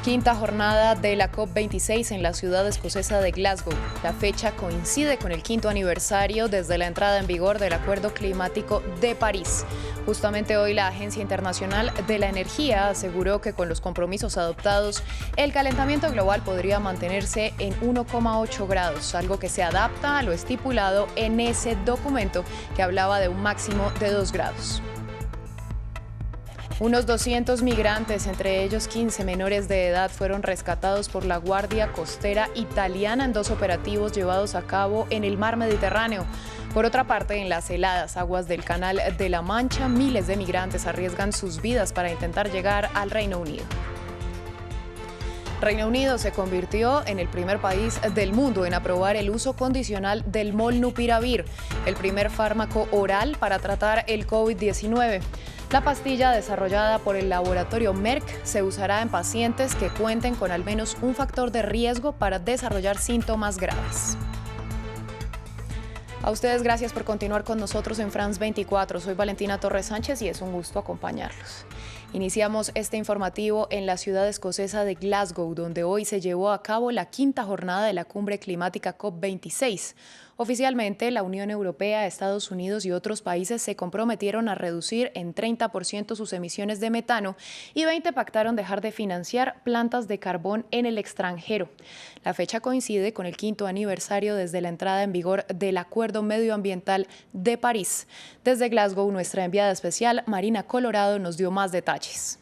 Quinta jornada de la COP26 en la ciudad escocesa de Glasgow. La fecha coincide con el 5º aniversario desde la entrada en vigor del Acuerdo Climático de París. Justamente hoy la Agencia Internacional de la Energía aseguró que con los compromisos adoptados, el calentamiento global podría mantenerse en 1,8 grados, algo que se adapta a lo estipulado en ese documento que hablaba de un máximo de 2 grados. Unos 200 migrantes, entre ellos 15 menores de edad, fueron rescatados por la Guardia Costera italiana en 2 operativos llevados a cabo en el mar Mediterráneo. Por otra parte, en las heladas aguas del Canal de la Mancha, miles de migrantes arriesgan sus vidas para intentar llegar al Reino Unido. Reino Unido se convirtió en el primer país del mundo en aprobar el uso condicional del molnupiravir, el primer fármaco oral para tratar el COVID-19. La pastilla desarrollada por el laboratorio Merck se usará en pacientes que cuenten con al menos un factor de riesgo para desarrollar síntomas graves. A ustedes gracias por continuar con nosotros en France 24. Soy Valentina Torres Sánchez y es un gusto acompañarlos. Iniciamos este informativo en la ciudad escocesa de Glasgow, donde hoy se llevó a cabo la 5ª jornada de la cumbre climática COP26. Oficialmente, la Unión Europea, Estados Unidos y otros países se comprometieron a reducir en 30% sus emisiones de metano y 20 pactaron dejar de financiar plantas de carbón en el extranjero. La fecha coincide con el 5º aniversario desde la entrada en vigor del Acuerdo Medioambiental de París. Desde Glasgow, nuestra enviada especial, Marina Colorado, nos dio más detalles.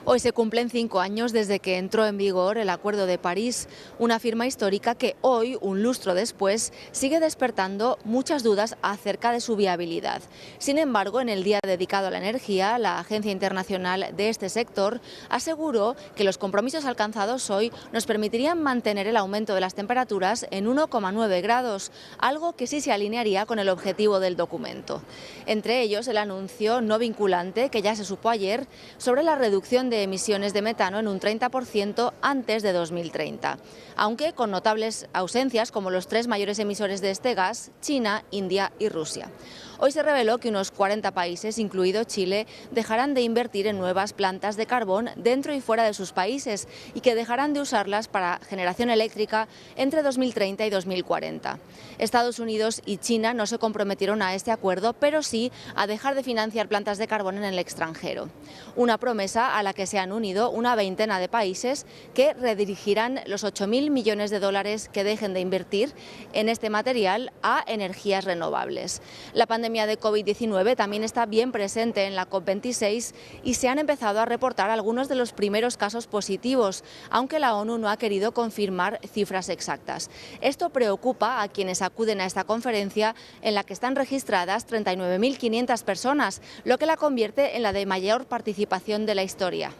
Hoy se cumplen 5 años desde que entró en vigor el Acuerdo de París, una firma histórica que hoy, un lustro después, sigue despertando muchas dudas acerca de su viabilidad. Sin embargo, en el día dedicado a la energía, la Agencia Internacional de este sector aseguró que los compromisos alcanzados hoy nos permitirían mantener el aumento de las temperaturas en 1,9 grados, algo que sí se alinearía con el objetivo del documento. Entre ellos, el anuncio no vinculante, que ya se supo ayer, sobre la reducción de emisiones de metano en un 30% antes de 2030, aunque con notables ausencias como los 3 mayores emisores de este gas, China, India y Rusia. Hoy se reveló que unos 40 países, incluido Chile, dejarán de invertir en nuevas plantas de carbón dentro y fuera de sus países y que dejarán de usarlas para generación eléctrica entre 2030 y 2040. Estados Unidos y China no se comprometieron a este acuerdo, pero sí a dejar de financiar plantas de carbón en el extranjero. Una promesa a la que se han unido una veintena de países que redirigirán los 8.000 millones de dólares que dejen de invertir en este material a energías renovables. La pandemia de COVID-19 también está bien presente en la COP26 y se han empezado a reportar algunos de los primeros casos positivos, aunque la ONU no ha querido confirmar cifras exactas. Esto preocupa a quienes acuden a esta conferencia, en la que están registradas 39.500 personas, lo que la convierte en la de mayor participación de la historia.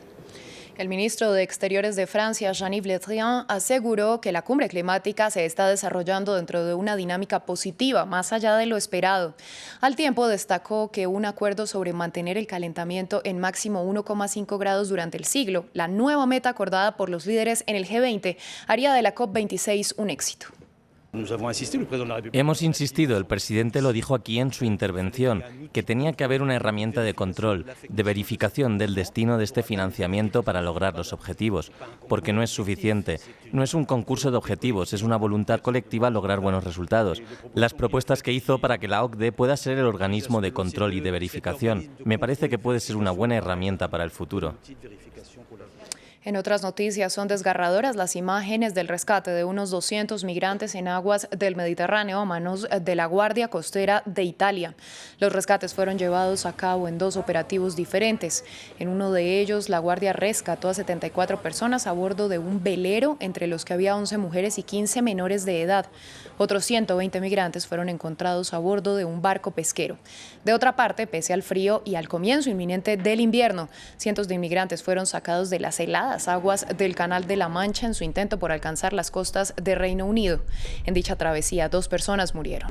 El ministro de Exteriores de Francia, Jean-Yves Le Drian, aseguró que la cumbre climática se está desarrollando dentro de una dinámica positiva, más allá de lo esperado. Al tiempo, destacó que un acuerdo sobre mantener el calentamiento en máximo 1,5 grados durante el siglo, la nueva meta acordada por los líderes en el G20, haría de la COP26 un éxito. Hemos insistido, el presidente lo dijo aquí en su intervención, que tenía que haber una herramienta de control, de verificación del destino de este financiamiento para lograr los objetivos, porque no es suficiente. No es un concurso de objetivos, es una voluntad colectiva lograr buenos resultados. Las propuestas que hizo para que la OCDE pueda ser el organismo de control y de verificación, me parece que puede ser una buena herramienta para el futuro. En otras noticias, son desgarradoras las imágenes del rescate de unos 200 migrantes en aguas del Mediterráneo a manos de la Guardia Costera de Italia. Los rescates fueron llevados a cabo en 2 operativos diferentes. En uno de ellos, la Guardia rescató a 74 personas a bordo de un velero, entre los que había 11 mujeres y 15 menores de edad. Otros 120 migrantes fueron encontrados a bordo de un barco pesquero. De otra parte, pese al frío y al comienzo inminente del invierno, cientos de inmigrantes fueron sacados de las heladas aguas del Canal de la Mancha en su intento por alcanzar las costas de Reino Unido. En dicha travesía, 2 personas murieron.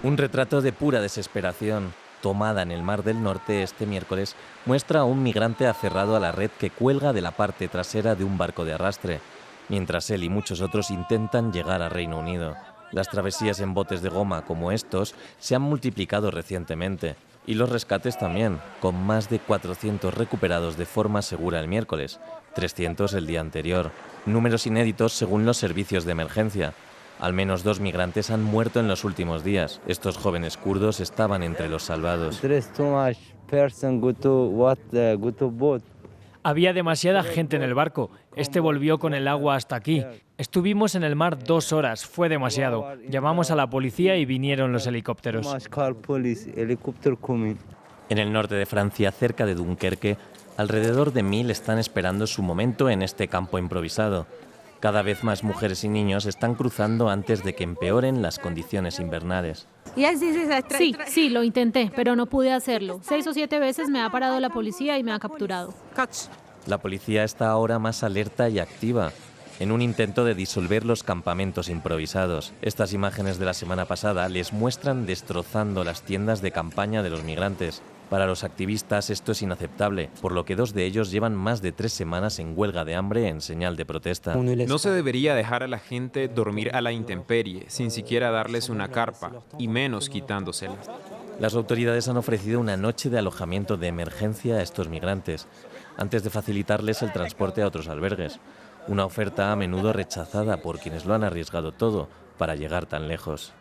Un retrato de pura desesperación, tomada en el Mar del Norte este miércoles, muestra a un migrante aferrado a la red que cuelga de la parte trasera de un barco de arrastre, mientras él y muchos otros intentan llegar a Reino Unido. Las travesías en botes de goma como estos se han multiplicado recientemente. Y los rescates también, con más de 400 recuperados de forma segura el miércoles, 300 el día anterior. Números inéditos según los servicios de emergencia. Al menos 2 migrantes han muerto en los últimos días. Estos jóvenes kurdos estaban entre los salvados. Había demasiada gente en el barco. Este volvió con el agua hasta aquí. Estuvimos en el mar 2 horas. Fue demasiado. Llamamos a la policía y vinieron los helicópteros. En el norte de Francia, cerca de Dunkerque, alrededor de 1000 están esperando su momento en este campo improvisado. Cada vez más mujeres y niños están cruzando antes de que empeoren las condiciones invernales. Sí, lo intenté, pero no pude hacerlo. 6 o 7 veces me ha parado la policía y me ha capturado. La policía está ahora más alerta y activa, en un intento de disolver los campamentos improvisados. Estas imágenes de la semana pasada les muestran destrozando las tiendas de campaña de los migrantes. Para los activistas esto es inaceptable, por lo que 2 de ellos llevan más de 3 semanas en huelga de hambre en señal de protesta. No se debería dejar a la gente dormir a la intemperie, sin siquiera darles una carpa, y menos quitándosela. Las autoridades han ofrecido una noche de alojamiento de emergencia a estos migrantes, antes de facilitarles el transporte a otros albergues. Una oferta a menudo rechazada por quienes lo han arriesgado todo para llegar tan lejos.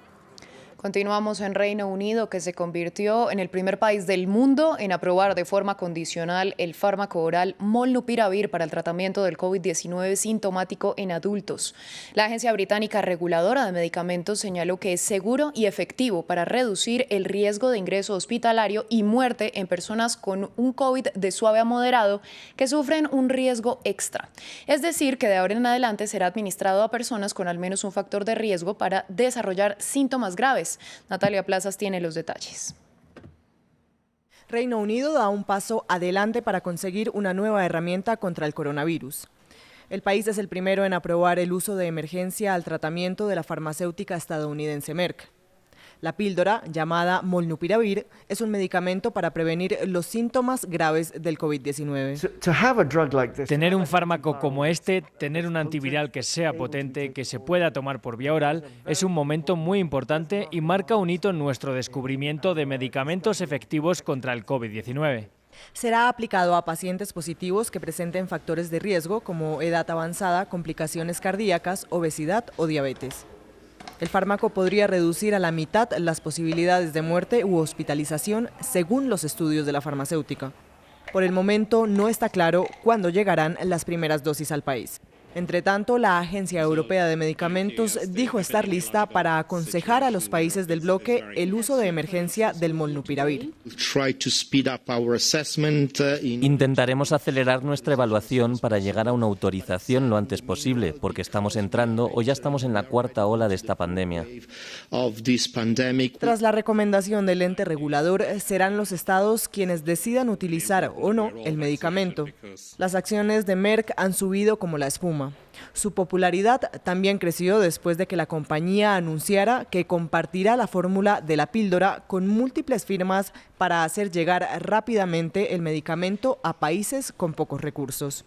Continuamos en Reino Unido, que se convirtió en el primer país del mundo en aprobar de forma condicional el fármaco oral Molnupiravir para el tratamiento del COVID-19 sintomático en adultos. La agencia británica reguladora de medicamentos señaló que es seguro y efectivo para reducir el riesgo de ingreso hospitalario y muerte en personas con un COVID de suave a moderado que sufren un riesgo extra. Es decir, que de ahora en adelante será administrado a personas con al menos un factor de riesgo para desarrollar síntomas graves. Natalia Plazas tiene los detalles. Reino Unido da un paso adelante para conseguir una nueva herramienta contra el coronavirus. El país es el primero en aprobar el uso de emergencia al tratamiento de la farmacéutica estadounidense Merck. La píldora, llamada Molnupiravir, es un medicamento para prevenir los síntomas graves del COVID-19. Tener un fármaco como este, tener un antiviral que sea potente, que se pueda tomar por vía oral, es un momento muy importante y marca un hito en nuestro descubrimiento de medicamentos efectivos contra el COVID-19. Será aplicado a pacientes positivos que presenten factores de riesgo como edad avanzada, complicaciones cardíacas, obesidad o diabetes. El fármaco podría reducir a la mitad las posibilidades de muerte u hospitalización según los estudios de la farmacéutica. Por el momento no está claro cuándo llegarán las primeras dosis al país. Entre tanto, la Agencia Europea de Medicamentos dijo estar lista para aconsejar a los países del bloque el uso de emergencia del Molnupiravir. Intentaremos acelerar nuestra evaluación para llegar a una autorización lo antes posible, porque estamos entrando o ya estamos en la 4ª ola de esta pandemia. Tras la recomendación del ente regulador, serán los estados quienes decidan utilizar o no el medicamento. Las acciones de Merck han subido como la espuma. Su popularidad también creció después de que la compañía anunciara que compartirá la fórmula de la píldora con múltiples firmas para hacer llegar rápidamente el medicamento a países con pocos recursos.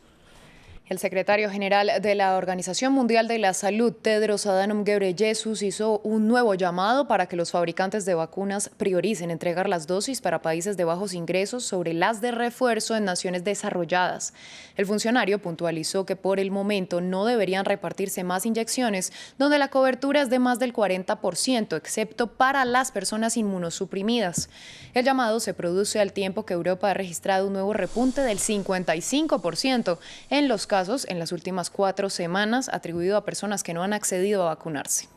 El secretario general de la Organización Mundial de la Salud, Tedros Adhanom Ghebreyesus, hizo un nuevo llamado para que los fabricantes de vacunas prioricen entregar las dosis para países de bajos ingresos sobre las de refuerzo en naciones desarrolladas. El funcionario puntualizó que por el momento no deberían repartirse más inyecciones donde la cobertura es de más del 40%, excepto para las personas inmunosuprimidas. El llamado se produce al tiempo que Europa ha registrado un nuevo repunte del 55% en los casos en las últimas 4 semanas, atribuido a personas que no han accedido a vacunarse.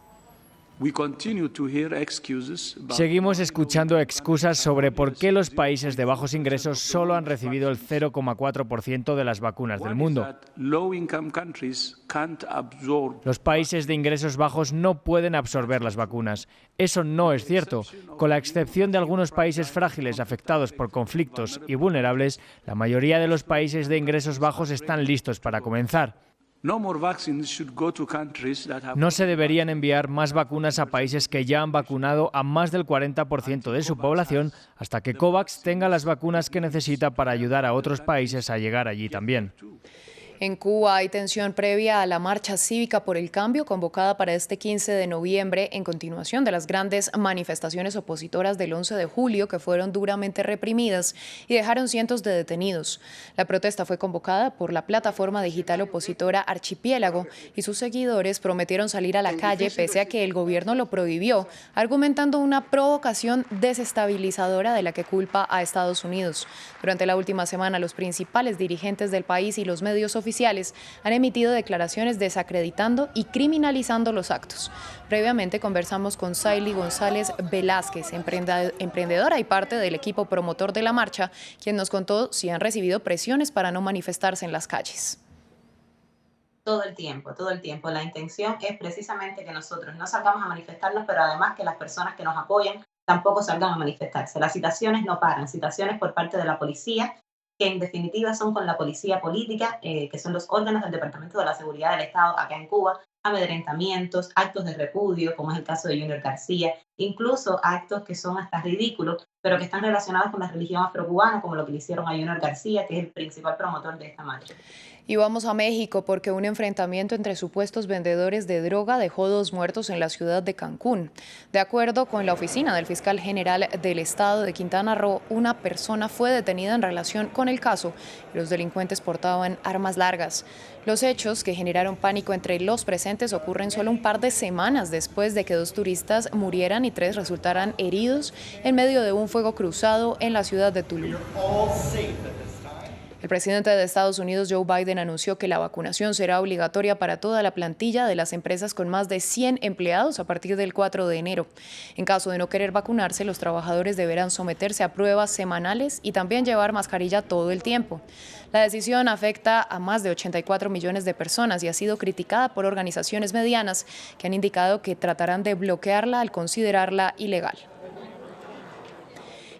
Seguimos escuchando excusas sobre por qué los países de bajos ingresos solo han recibido el 0,4% de las vacunas del mundo. Los países de ingresos bajos no pueden absorber las vacunas. Eso no es cierto. Con la excepción de algunos países frágiles afectados por conflictos y vulnerables, la mayoría de los países de ingresos bajos están listos para comenzar. No se deberían enviar más vacunas a países que ya han vacunado a más del 40% de su población hasta que COVAX tenga las vacunas que necesita para ayudar a otros países a llegar allí también. En Cuba hay tensión previa a la marcha cívica por el cambio convocada para este 15 de noviembre en continuación de las grandes manifestaciones opositoras del 11 de julio que fueron duramente reprimidas y dejaron cientos de detenidos. La protesta fue convocada por la plataforma digital opositora Archipiélago y sus seguidores prometieron salir a la calle pese a que el gobierno lo prohibió, argumentando una provocación desestabilizadora de la que culpa a Estados Unidos. Durante la última semana, los principales dirigentes del país y los medios oficiales han emitido declaraciones desacreditando y criminalizando los actos. Previamente conversamos con Saily González Velázquez, emprendedora y parte del equipo promotor de la marcha, quien nos contó si han recibido presiones para no manifestarse en las calles. Todo el tiempo. La intención es precisamente que nosotros no salgamos a manifestarnos, pero además que las personas que nos apoyan tampoco salgan a manifestarse. Las citaciones no paran, citaciones por parte de la policía, que en definitiva son con la policía política, que son los órganos del Departamento de la Seguridad del Estado acá en Cuba, amedrentamientos, actos de repudio, como es el caso de Junior García, incluso actos que son hasta ridículos, pero que están relacionados con la religión afrocubana, como lo que le hicieron a Junior García, que es el principal promotor de esta marcha. Y vamos a México porque un enfrentamiento entre supuestos vendedores de droga dejó 2 muertos en la ciudad de Cancún. De acuerdo con la oficina del fiscal general del estado de Quintana Roo, una persona fue detenida en relación con el caso y los delincuentes portaban armas largas. Los hechos, que generaron pánico entre los presentes, ocurren solo un par de semanas después de que 2 turistas murieran y 3 resultaran heridos en medio de un fuego cruzado en la ciudad de Tulum. El presidente de Estados Unidos, Joe Biden, anunció que la vacunación será obligatoria para toda la plantilla de las empresas con más de 100 empleados a partir del 4 de enero. En caso de no querer vacunarse, los trabajadores deberán someterse a pruebas semanales y también llevar mascarilla todo el tiempo. La decisión afecta a más de 84 millones de personas y ha sido criticada por organizaciones medianas que han indicado que tratarán de bloquearla al considerarla ilegal.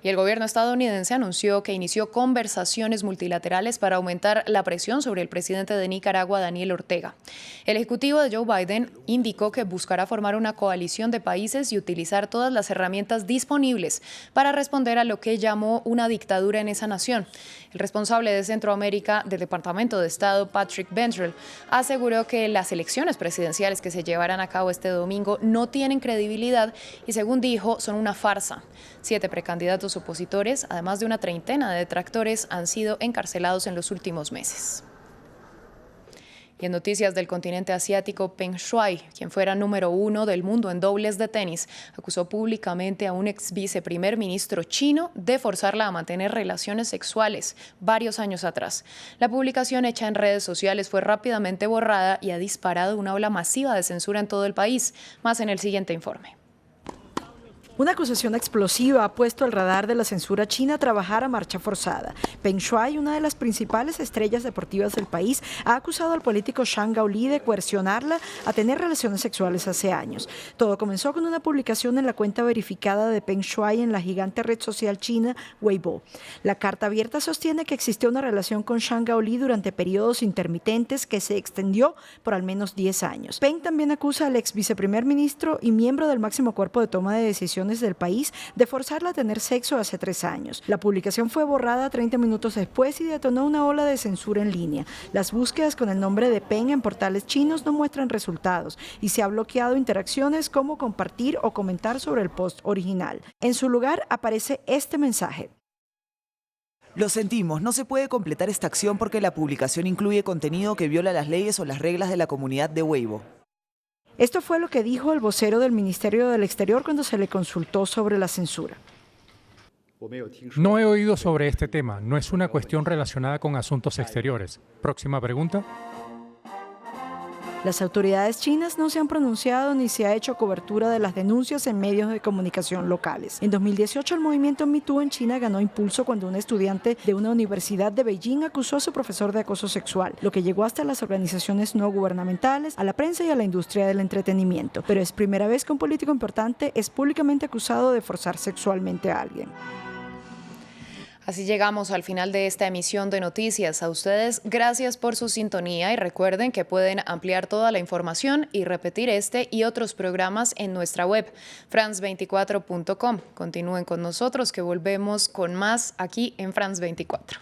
Y el gobierno estadounidense anunció que inició conversaciones multilaterales para aumentar la presión sobre el presidente de Nicaragua, Daniel Ortega. El ejecutivo de Joe Biden indicó que buscará formar una coalición de países y utilizar todas las herramientas disponibles para responder a lo que llamó una dictadura en esa nación. El responsable de Centroamérica del Departamento de Estado, Patrick Bentrell, aseguró que las elecciones presidenciales que se llevarán a cabo este domingo no tienen credibilidad y, según dijo, son una farsa. 7 precandidatos opositores, además de una treintena de detractores, han sido encarcelados en los últimos meses. Y en noticias del continente asiático, Peng Shuai, quien fuera número 1 del mundo en dobles de tenis, acusó públicamente a un ex viceprimer ministro chino de forzarla a mantener relaciones sexuales varios años atrás. La publicación hecha en redes sociales fue rápidamente borrada y ha disparado una ola masiva de censura en todo el país. Más en el siguiente informe. Una acusación explosiva ha puesto al radar de la censura china a trabajar a marcha forzada. Peng Shuai, una de las principales estrellas deportivas del país, ha acusado al político Zhang Gaoli de coercionarla a tener relaciones sexuales hace años. Todo comenzó con una publicación en la cuenta verificada de Peng Shuai en la gigante red social china Weibo. La carta abierta sostiene que existió una relación con Zhang Gaoli durante periodos intermitentes que se extendió por al menos 10 años. Peng también acusa al ex viceprimer ministro y miembro del máximo cuerpo de toma de decisiones del país de forzarla a tener sexo hace 3 años. La publicación fue borrada 30 minutos después y detonó una ola de censura en línea. Las búsquedas con el nombre de Peng en portales chinos no muestran resultados y se ha bloqueado interacciones como compartir o comentar sobre el post original. En su lugar aparece este mensaje. Lo sentimos, no se puede completar esta acción porque la publicación incluye contenido que viola las leyes o las reglas de la comunidad de Weibo. Esto fue lo que dijo el vocero del Ministerio del Exterior cuando se le consultó sobre la censura. No he oído sobre este tema, no es una cuestión relacionada con asuntos exteriores. Próxima pregunta. Las autoridades chinas no se han pronunciado ni se ha hecho cobertura de las denuncias en medios de comunicación locales. En 2018 el movimiento Me Too en China ganó impulso cuando un estudiante de una universidad de Beijing acusó a su profesor de acoso sexual, lo que llegó hasta las organizaciones no gubernamentales, a la prensa y a la industria del entretenimiento. Pero es primera vez que un político importante es públicamente acusado de forzar sexualmente a alguien. Así llegamos al final de esta emisión de noticias. A ustedes, gracias por su sintonía y recuerden que pueden ampliar toda la información y repetir este y otros programas en nuestra web, france24.com. Continúen con nosotros que volvemos con más aquí en France 24.